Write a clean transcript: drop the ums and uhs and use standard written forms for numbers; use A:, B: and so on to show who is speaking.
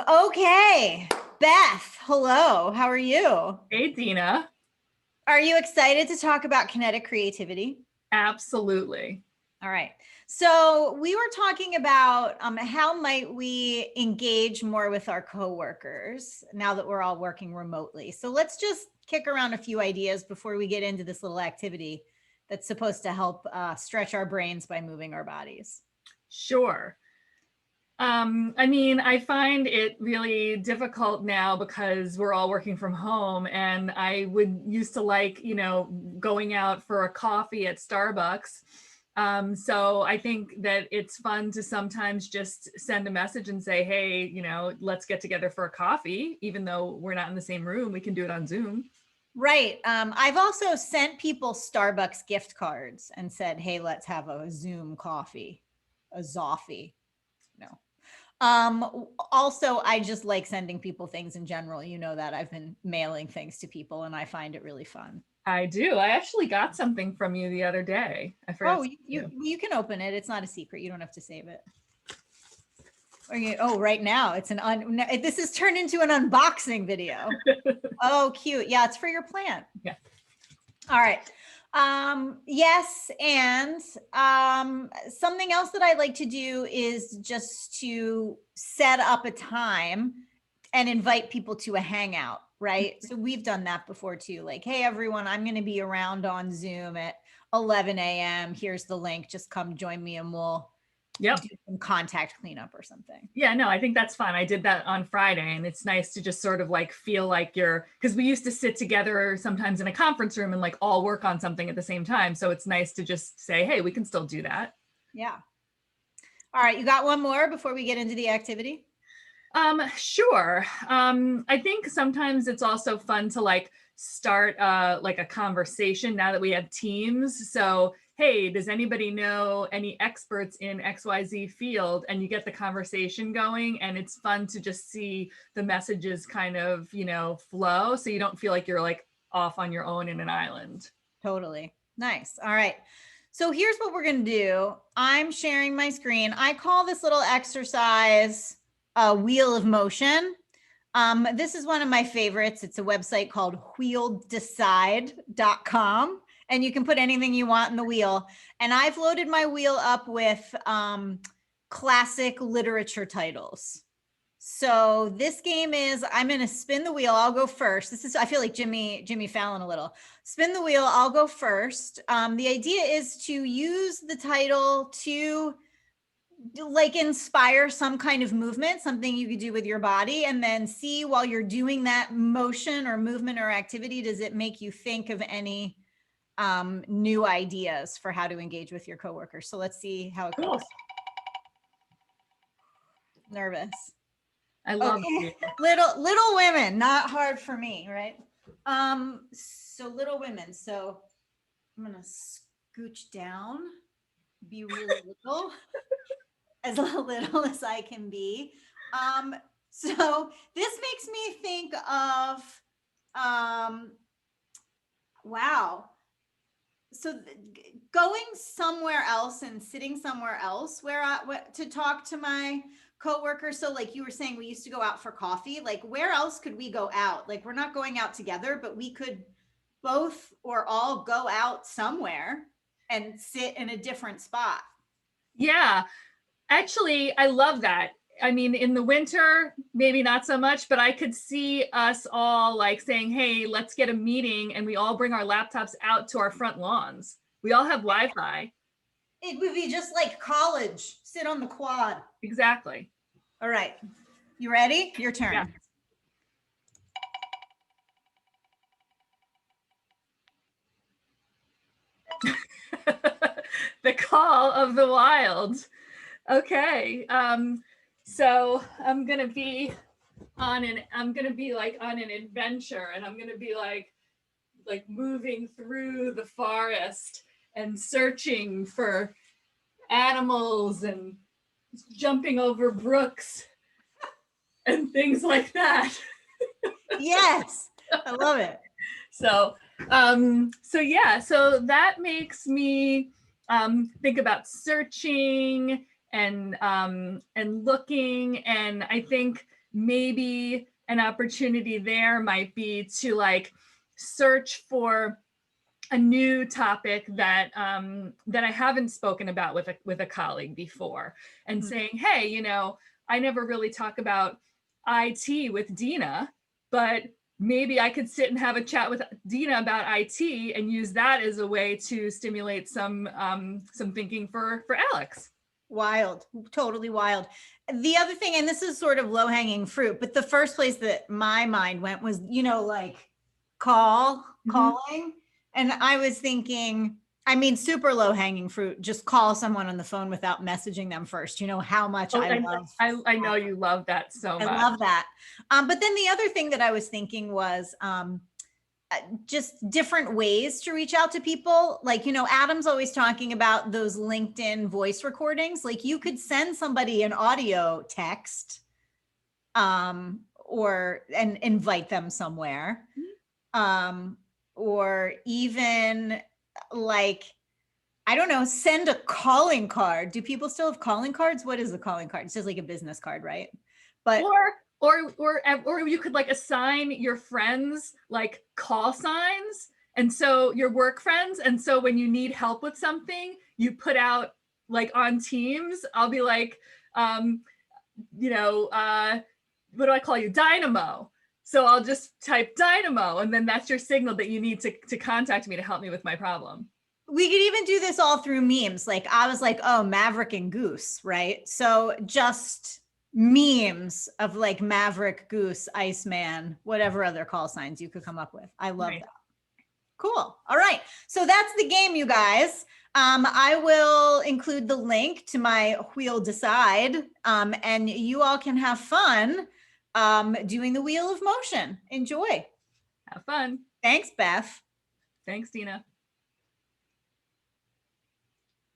A: Okay, Beth, hello, how are you?
B: Hey, Dina.
A: Are you excited to talk about kinetic creativity?
B: Absolutely.
A: All right, so we were talking about how might we engage more with our coworkers now that we're all working remotely. So let's just kick around a few ideas before we get into this little activity that's supposed to help stretch our brains by moving our bodies.
B: Sure. I find it really difficult now because we're all working from home, and I would used to like, going out for a coffee at Starbucks. So I think that it's fun to sometimes just send a message and say, hey, let's get together for a coffee, even though we're not in the same room, we can do it on Zoom.
A: Right. I've also sent people Starbucks gift cards and said, hey, let's have a Zoom coffee, a Zoffy. No. Also, I just like sending people things in general. You know that I've been mailing things to people and I find it really fun.
B: I do. I actually got something from you the other day. I forgot.
A: Oh, you can open it. It's not a secret. You don't have to save it. Oh, right now it's this is turned into an unboxing video. Oh, cute. Yeah, it's for your plant.
B: Yeah.
A: All right. Yes, and something else that I like to do is just to set up a time and invite people to a hangout, right? So we've done that before too. Like, hey, everyone, I'm going to be around on Zoom at 11 a.m. Here's the link. Just come join me and we'll do some contact cleanup or something.
B: Yeah, no, I think that's fun. I did that on Friday, and it's nice to just sort of like feel like because we used to sit together sometimes in a conference room and like all work on something at the same time. So it's nice to just say, hey, we can still do that.
A: Yeah. All right. You got one more before we get into the activity?
B: Sure. I think sometimes it's also fun to like start like a conversation now that we have Teams. So, hey, does anybody know any experts in XYZ field? And you get the conversation going, and it's fun to just see the messages kind of, flow. So you don't feel like you're like off on your own in an island.
A: Totally. Nice. All right. So here's what we're going to do. I'm sharing my screen. I call this little exercise a wheel of motion. This is one of my favorites. It's a website called wheeldecide.com, and you can put anything you want in the wheel. And I've loaded my wheel up with classic literature titles. So this game is, I'm going to spin the wheel. I'll go first. I feel like Jimmy Fallon a little. Spin the wheel. I'll go first. The idea is to use the title to like inspire some kind of movement, something you could do with your body, and then see while you're doing that motion or movement or activity, does it make you think of any new ideas for how to engage with your coworkers? So let's see how it goes. Nervous.
B: I love
A: it. Little Women, not hard for me, right? So Little Women. So I'm gonna scooch down, be really little. As little as I can be. So this makes me think of, wow. So going somewhere else and sitting somewhere else to talk to my coworkers. So like you were saying, we used to go out for coffee. Like where else could we go out? Like we're not going out together, but we could both or all go out somewhere and sit in a different spot.
B: Yeah. Actually, I love that. I mean, in the winter, maybe not so much, but I could see us all like saying, hey, let's get a meeting, and we all bring our laptops out to our front lawns. We all have Wi-Fi.
A: It would be just like college, sit on the quad.
B: Exactly.
A: All right. You ready? Your turn.
B: Yeah. The call of the wild. Okay. So I'm gonna be on an adventure, and I'm gonna be like moving through the forest and searching for animals and jumping over brooks and things like that.
A: Yes, I love it.
B: So that makes me think about searching and looking, and I think maybe an opportunity there might be to like search for a new topic that that I haven't spoken about with a colleague before, and saying, hey, you know, I never really talk about IT with Dina, but maybe I could sit and have a chat with Dina about IT and use that as a way to stimulate some thinking for Alex.
A: Wild, totally wild. The other thing, and this is sort of low hanging fruit, but the first place that my mind went was, you know, like calling. And I was thinking, I mean, super low hanging fruit, just call someone on the phone without messaging them first. You know how much I love.
B: I know you love that so much.
A: I love that. But then the other thing that I was thinking was just different ways to reach out to people. Like, you know, Adam's always talking about those LinkedIn voice recordings. Like you could send somebody an audio text and invite them somewhere. Or even like, I don't know, send a calling card. Do people still have calling cards? What is a calling card? It's just like a business card, right? But
B: or you could like assign your friends like call signs, and so your work friends, and so when you need help with something, you put out like on Teams, I'll be like, you know, what do I call you? Dynamo. So I'll just type Dynamo, and then that's your signal that you need to contact me to help me with my problem.
A: We could even do this all through memes. Like I was like, oh, Maverick and Goose, right? So just memes of like Maverick, Goose, Iceman, whatever other call signs you could come up with. I love that. Cool. All right. So that's the game, you guys. I will include the link to my Wheel Decide, and you all can have fun doing the Wheel of Motion. Enjoy.
B: Have fun.
A: Thanks, Beth.
B: Thanks, Dina.